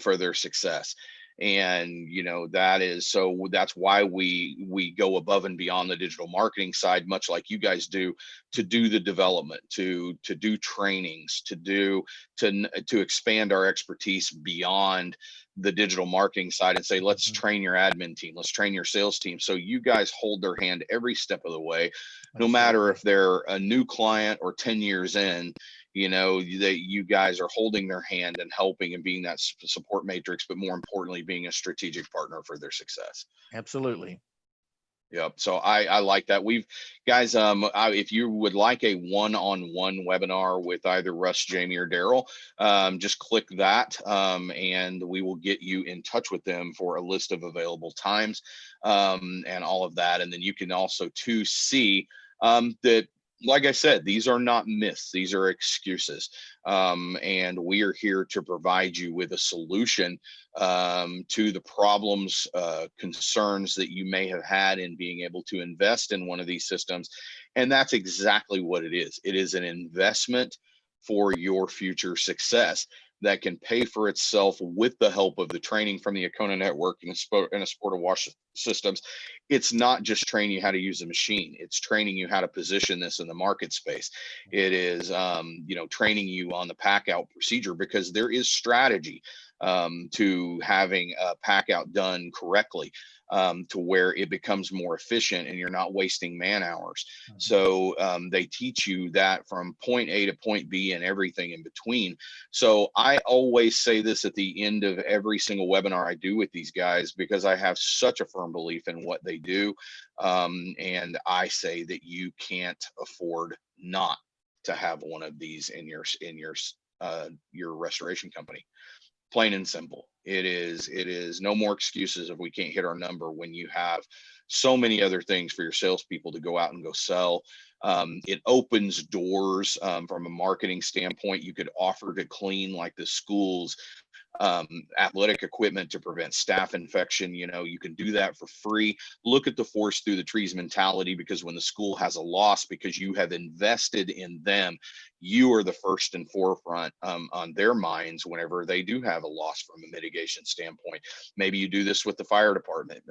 for their success. And that's why we go above and beyond the digital marketing side, much like you guys do, to do the development, to do trainings, to expand our expertise beyond the digital marketing side and say, let's train your admin team, let's train your sales team. So you guys hold their hand every step of the way, no matter if they're a new client or 10 years in. That you guys are holding their hand and helping and being that support matrix, but more importantly, being a strategic partner for their success. Absolutely. Yep. So I like that. Guys, if you would like a one-on-one webinar with either Russ, Jamie, or Daryl, just click that and we will get you in touch with them for a list of available times and all of that. And then you can also see that like I said, these are not myths. These are excuses. And we are here to provide you with a solution to the problems, concerns that you may have had in being able to invest in one of these systems. And that's exactly what it is. It is an investment for your future success that can pay for itself with the help of the training from the Acona Network and a sport of wash systems. It's not just training you how to use a machine. It's training you how to position this in the market space. It is, training you on the pack out procedure, because there is strategy to having a pack out done correctly, to where it becomes more efficient and you're not wasting man hours. So they teach you that from point A to point B and everything in between. So I always say this at the end of every single webinar I do with these guys, because I have such a firm belief in what they do. And I say that you can't afford not to have one of these in your restoration company. Plain and simple. It is no more excuses if we can't hit our number, when you have so many other things for your salespeople to go out and go sell. It opens doors from a marketing standpoint. You could offer to clean like the schools, athletic equipment to prevent staph infection. You can do that for free. Look at the forest through the trees mentality, because when the school has a loss, because you have invested in them, you are the first and forefront on their minds whenever they do have a loss from a mitigation standpoint. Maybe you do this with the fire department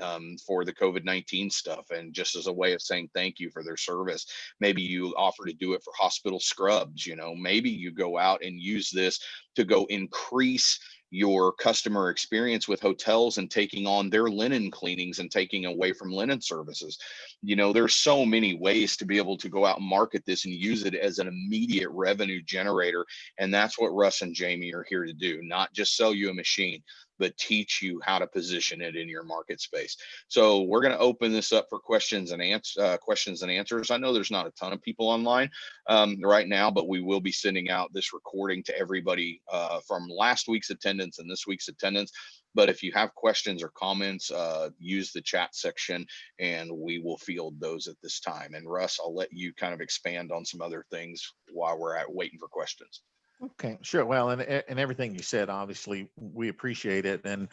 for the COVID-19 stuff, and just as a way of saying thank you for their service. Maybe you offer to do it for hospital scrubs. Maybe you go out and use this to go increase your customer experience with hotels and taking on their linen cleanings and taking away from linen services. There's so many ways to be able to go out and market this and use it as an immediate revenue generator. And that's what Russ and Jamie are here to do. Not just sell you a machine, but teach you how to position it in your market space. So we're going to open this up for questions and answers. I know there's not a ton of people online right now, but we will be sending out this recording to everybody from last week's attendance and this week's attendance. But if you have questions or comments, use the chat section and we will field those at this time. And Russ, I'll let you kind of expand on some other things while we're waiting for questions. Okay, sure. Well, and everything you said, obviously, we appreciate it. And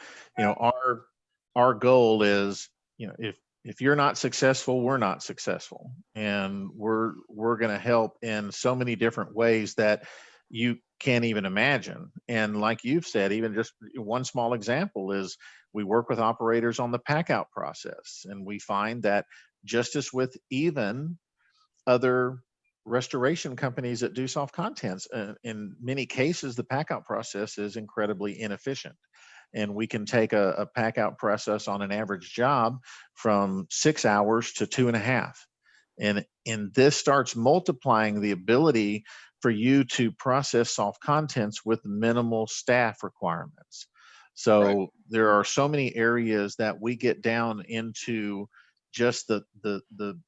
our goal is, if you're not successful, we're not successful, and we're going to help in so many different ways that you can't even imagine. And like you've said, even just one small example is we work with operators on the pack out process, and we find that just as with even other restoration companies that do soft contents, in many cases, the pack out process is incredibly inefficient. And we can take a pack out process on an average job from 6 hours to 2.5. And this starts multiplying the ability for you to process soft contents with minimal staff requirements. So right. There are so many areas that we get down into just the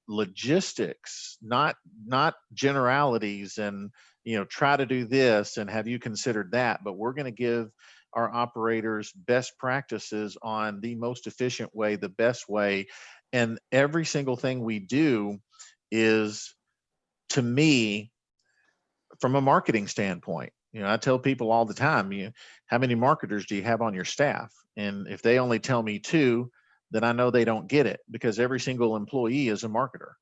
logistics, not generalities and try to do this and have you considered that, but we're going to give our operators best practices on the most efficient way, the best way. And every single thing we do is, to me, from a marketing standpoint, I tell people all the time, how many marketers do you have on your staff? And if they only tell me 2, then I know they don't get it, because every single employee is a marketer.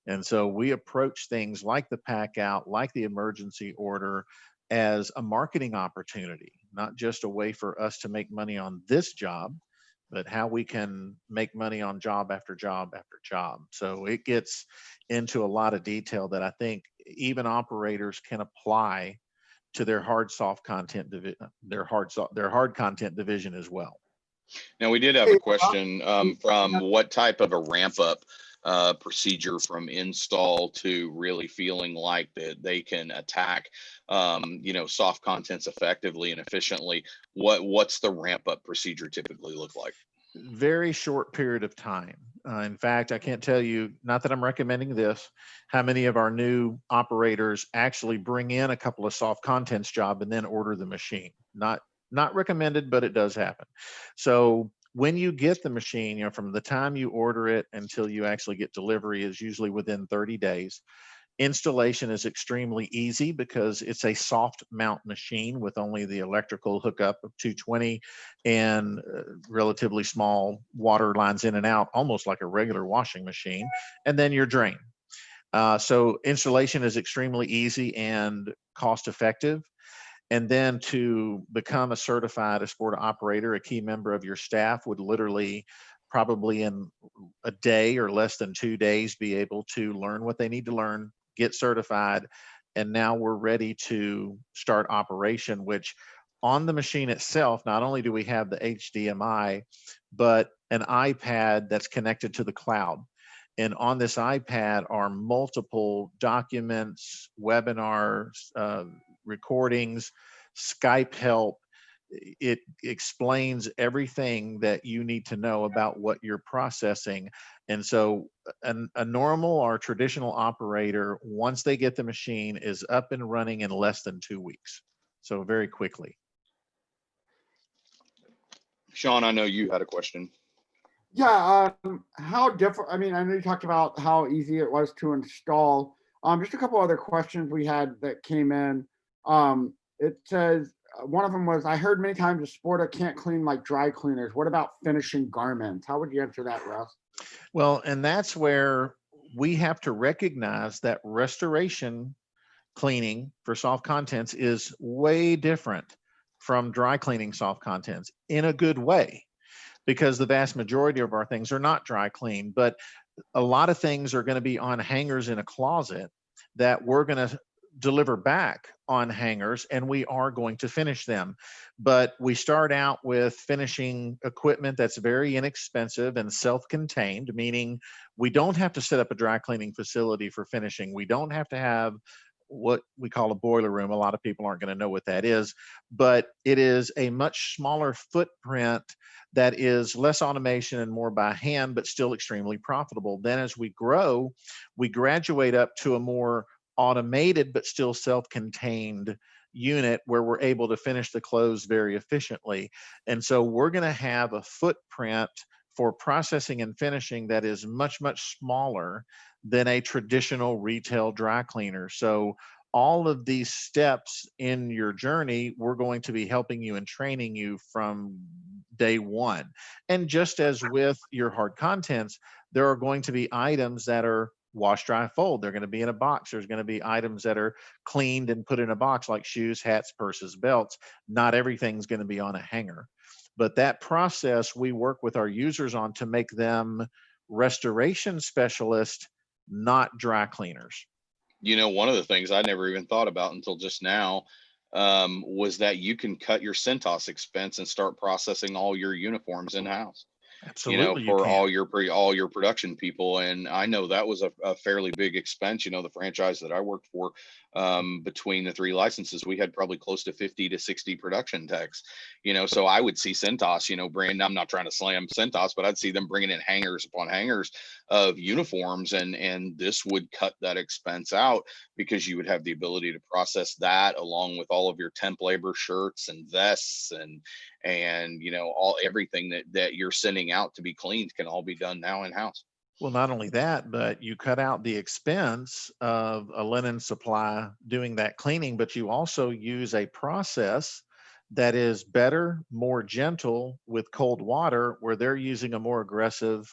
And so we approach things like the pack out, like the emergency order, as a marketing opportunity, not just a way for us to make money on this job, but how we can make money on job after job after job. So it gets into a lot of detail that I think even operators can apply to their hard content division as well. Now, we did have a question from what type of a ramp up procedure from install to really feeling like that they can attack, soft contents effectively and efficiently. What's the ramp up procedure typically look like? Very short period of time. In fact, I can't tell you, not that I'm recommending this, how many of our new operators actually bring in a couple of soft contents job and then order the machine. Not recommended, but it does happen. So when you get the machine, from the time you order it until you actually get delivery is usually within 30 days. Installation is extremely easy because it's a soft mount machine with only the electrical hookup of 220 and relatively small water lines in and out, almost like a regular washing machine, and then your drain. So installation is extremely easy and cost effective. And then to become a certified Esporta operator, a key member of your staff would literally probably in a day or less than 2 days be able to learn what they need to learn, get certified, and now we're ready to start operation, which on the machine itself, not only do we have the HDMI, but an iPad that's connected to the cloud. And on this iPad are multiple documents, webinars, recordings, Skype help. It explains everything that you need to know about what you're processing. And so a normal or traditional operator, once they get the machine, is up and running in less than 2 weeks. So very quickly. Sean, I know you had a question. Yeah, how different, I mean, I know you talked about how easy it was to install. Just a couple other questions we had that came in. It says, one of them was, I heard many times a Sporta can't clean like dry cleaners. What about finishing garments? How would you answer that, Russ? Well, and that's where we have to recognize that restoration cleaning for soft contents is way different from dry cleaning soft contents in a good way, because the vast majority of our things are not dry clean, but a lot of things are going to be on hangers in a closet that we're going to deliver back on hangers, and we are going to finish them. But we start out with finishing equipment that's very inexpensive and self-contained, meaning we don't have to set up a dry cleaning facility for finishing. We don't have to have what we call a boiler room. A lot of people aren't going to know what that is, but it is a much smaller footprint that is less automation and more by hand, but still extremely profitable. Then as we grow, we graduate up to a more automated, but still self-contained unit where we're able to finish the clothes very efficiently. And so we're going to have a footprint for processing and finishing that is much, much smaller than a traditional retail dry cleaner. So all of these steps in your journey, we're going to be helping you and training you from day one. And just as with your hard contents, there are going to be items that are wash, dry, fold. They're going to be in a box. There's going to be items that are cleaned and put in a box, like shoes, hats, purses, belts. Not everything's going to be on a hanger. But that process we work with our users on to make them restoration specialists, not dry cleaners. You know, one of the things I never even thought about until just now was that you can cut your Centos expense and start processing all your uniforms in-house. Absolutely, For can. all your production people. And I know that was a fairly big expense. The franchise that I worked for, between the 3 licenses, we had probably close to 50 to 60 production techs. So I would see Centos, I'm not trying to slam Centos, but I'd see them bringing in hangers upon hangers of uniforms, and this would cut that expense out, because you would have the ability to process that along with all of your temp labor shirts and vests and everything that you're sending out to be cleaned can all be done now in-house. Well, not only that, but you cut out the expense of a linen supply doing that cleaning, but you also use a process that is better, more gentle with cold water, where they're using a more aggressive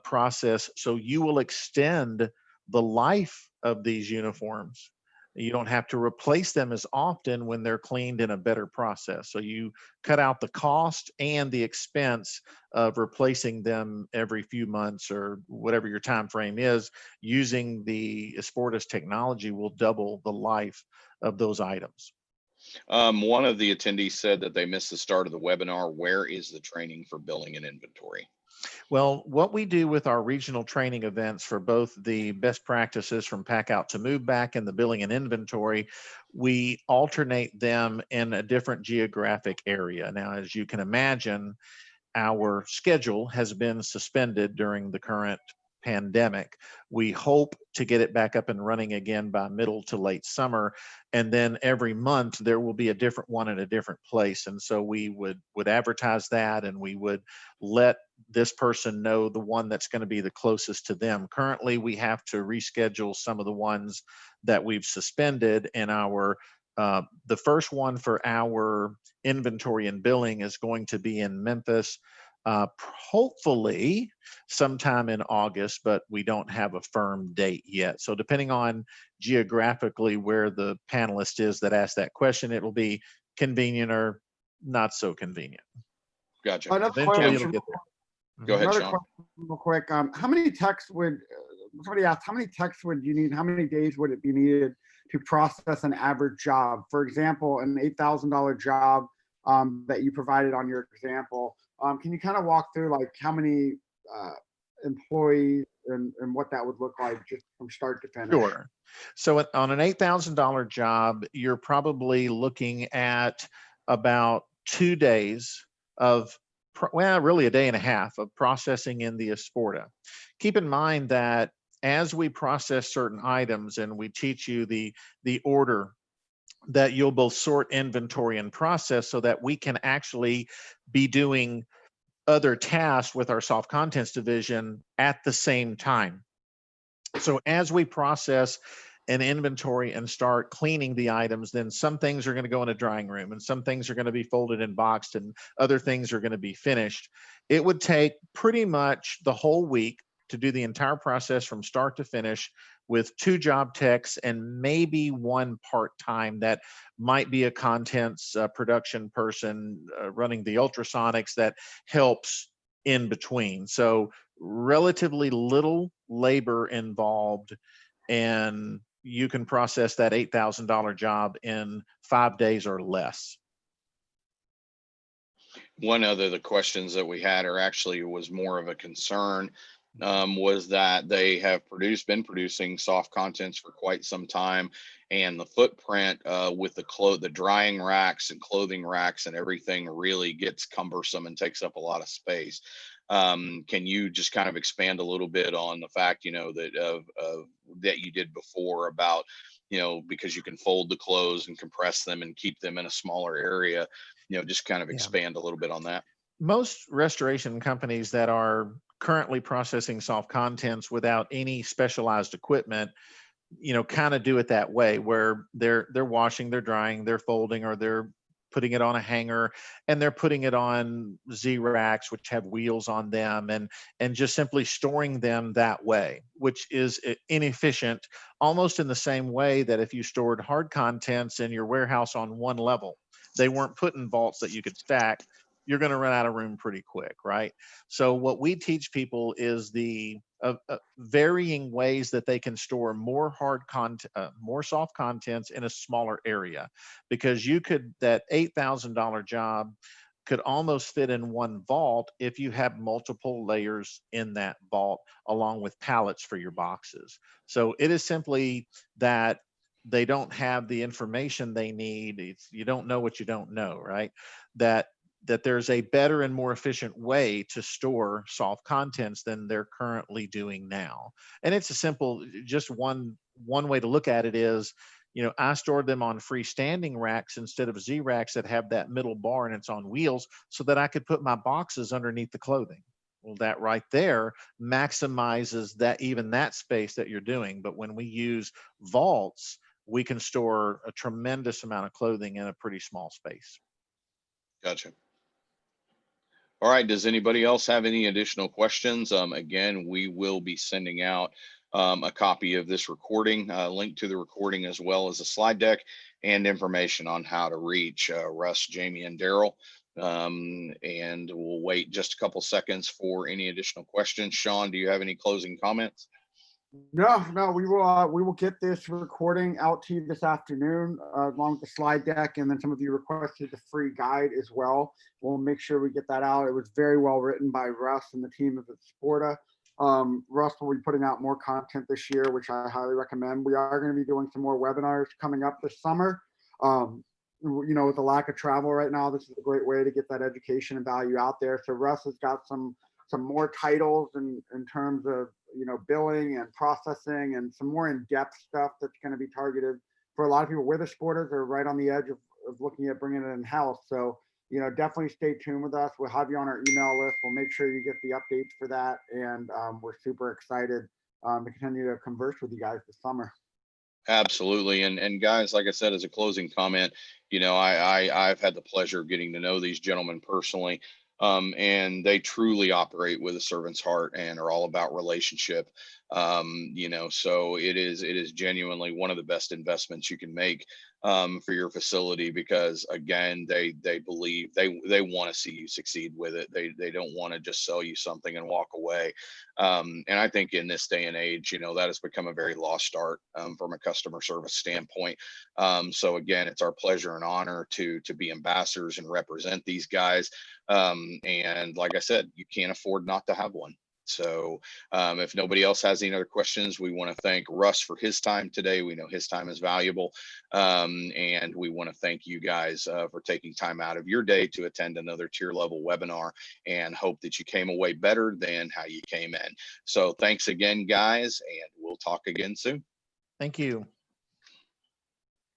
process. So you will extend the life of these uniforms. You don't have to replace them as often when they're cleaned in a better process. So you cut out the cost and the expense of replacing them every few months or whatever your time frame is. Using the Esporta's technology will double the life of those items. One of the attendees said that they missed the start of the webinar. Where is the training for billing and inventory? Well, what we do with our regional training events for both the best practices from pack out to move back and the billing and inventory, we alternate them in a different geographic area. Now, as you can imagine, our schedule has been suspended during the current pandemic. We hope to get it back up and running again by middle to late summer. And then every month there will be a different one in a different place. And so we would advertise that, and we would let this person know the one that's going to be the closest to them. Currently, we have to reschedule some of the ones that we've suspended, and the first one for our inventory and billing is going to be in Memphis, hopefully sometime in August, but we don't have a firm date yet. So depending on geographically where the panelist is that asked that question, it will be convenient or not so convenient. Gotcha. Another Eventually it'll question, get there. Go ahead, another Sean. question real quick. How many texts would, somebody asked, how many texts would you need? How many days would it be needed to process an average job? For example, an $8,000 job that you provided on your example. Can you kind of walk through like how many employees and what that would look like just from start to finish? Sure. So on an $8,000 job, you're probably looking at about 2 days of, well, really a day and a half of processing in the Esporta. Keep in mind that as we process certain items and we teach you the order that you'll both sort, inventory, and process, so that we can actually be doing other tasks with our soft contents division at the same time. So as we process an inventory and start cleaning the items, then some things are going to go in a drying room, and some things are going to be folded and boxed, and other things are going to be finished. It would take pretty much the whole week to do the entire process from start to finish, with 2 job techs and maybe 1 part-time that might be a contents production person running the ultrasonics that helps in between. So relatively little labor involved, and you can process that $8,000 job in 5 days or less. One of the questions that we had, or actually was more of a concern, was that they have been producing soft contents for quite some time, and the footprint with the drying racks and clothing racks and everything really gets cumbersome and takes up a lot of space. Can you just kind of expand a little bit on the fact, that you did before about, because you can fold the clothes and compress them and keep them in a smaller area, just kind of expand a little bit on that. Most restoration companies that are currently processing soft contents without any specialized equipment, kind of do it that way, where they're washing, they're drying, they're folding, or they're putting it on a hanger, and they're putting it on Z racks, which have wheels on them, and just simply storing them that way, which is inefficient, almost in the same way that if you stored hard contents in your warehouse on one level, they weren't put in vaults that you could stack, you're going to run out of room pretty quick, right? So what we teach people is the varying ways that they can store more more soft contents in a smaller area, because that $8,000 job could almost fit in one vault if you have multiple layers in that vault, along with pallets for your boxes. So it is simply that they don't have the information they need. You don't know what you don't know, right? That there's a better and more efficient way to store soft contents than they're currently doing now. And it's a simple, just one way to look at it is, I stored them on freestanding racks instead of Z racks that have that middle bar and it's on wheels, so that I could put my boxes underneath the clothing. Well, that right there maximizes even that space that you're doing. But when we use vaults, we can store a tremendous amount of clothing in a pretty small space. Gotcha. All right. Does anybody else have any additional questions? Again, we will be sending out a copy of this recording, link to the recording, as well as a slide deck and information on how to reach Russ, Jamie, and Daryl. And we'll wait just a couple seconds for any additional questions. Sean, do you have any closing comments? No, we will get this recording out to you this afternoon, along with the slide deck, and then some of you requested the free guide as well. We'll make sure we get that out. It was very well written by Russ and the team of Sporta. Russ will be putting out more content this year, which I highly recommend. We are going to be doing some more webinars coming up this summer. With the lack of travel right now, this is a great way to get that education and value out there. So Russ has got some more titles in terms of billing and processing and some more in-depth stuff that's going to be targeted for a lot of people. We're the sporters are right on the edge of looking at bringing it in-house. So, definitely stay tuned with us. We'll have you on our email list. We'll make sure you get the updates for that. And we're super excited to continue to converse with you guys this summer. Absolutely. And guys, like I said, as a closing comment, I've had the pleasure of getting to know these gentlemen personally. And they truly operate with a servant's heart and are all about relationship. So it is genuinely one of the best investments you can make for your facility, because again, they believe they want to see you succeed with it. They don't want to just sell you something and walk away. And I think in this day and age, that has become a very lost art from a customer service standpoint. So again, it's our pleasure and honor to be ambassadors and represent these guys. And like I said, you can't afford not to have one. So if nobody else has any other questions, we want to thank Russ for his time today. We know his time is valuable. And we want to thank you guys for taking time out of your day to attend another tier level webinar, and hope that you came away better than how you came in. So thanks again, guys, and we'll talk again soon. Thank you.